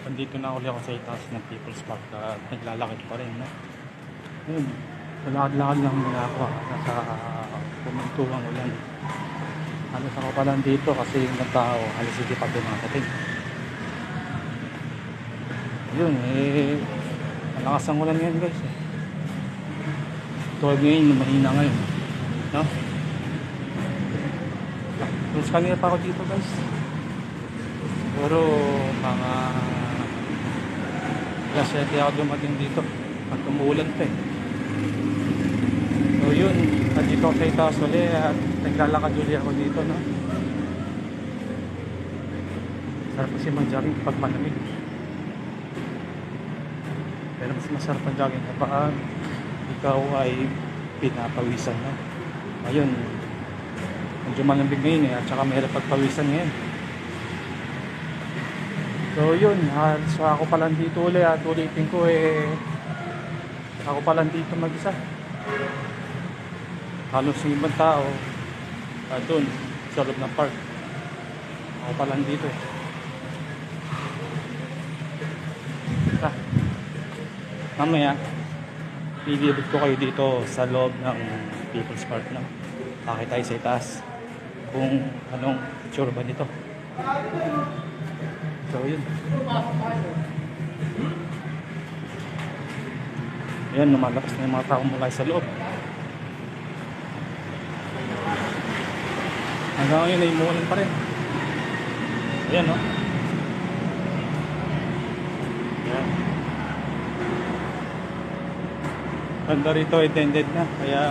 Andito na uli ako sa itaas ng People's Park at naglalakad pa rin, no? Yun, lakad-lakad lang muna ako, nasa pumuntuang ulan. Halos ako pa lang dito kasi yung tao halos hindi pa dumadating. Yun, malakas ang ulan ngayon, guys, eh. Tulad ngayon, mahina ngayon, no? Mas kanina pa ako dito, guys. Siguro mga alas 7 ako dumating dito at umuulan pa, eh. So yun, nandito ako sa itaas uli at naglalakad uli ako dito, no? Sarap kasi mag-jogging pag malamig, pero mas masarap ang jogging kapag ikaw ay pinapawisan, no? Ayun, medyo malamig ngayon, eh, at saka mahirap pagpawisan ngayon. So yun, so ako pa lang dito ulit at ulitin ko, ako pa lang dito mag-isa. Halos yung ibang tao doon sa loob ng park. Ako pa lang dito, eh. Mamaya ilibot ko kayo dito sa loob ng People's Park, no? Bakit tayo sa itaas kung anong itsura ba nito. So yun, ayan, lumalabas na yung mga tao mula sa loob. Hanggang ngayon ay umuulan pa rin. Ayan, no? Ayan. Banda rito ay tended na, kaya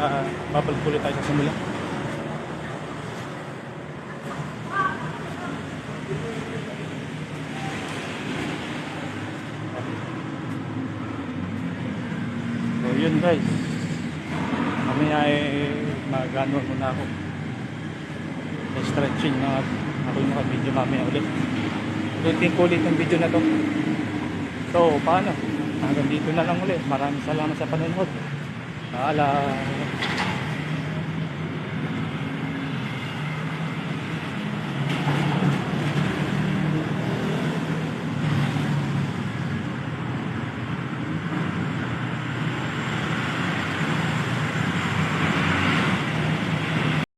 babalik ulit tayo sa simula. So yun, guys, kami ay mag-ano muna ako, stretching na ako yung naka-video mamaya ulit. Ulitin ko ulit ang video na to. So paano, hanggang dito na lang ulit. Maraming salamat sa panonood. Paalam.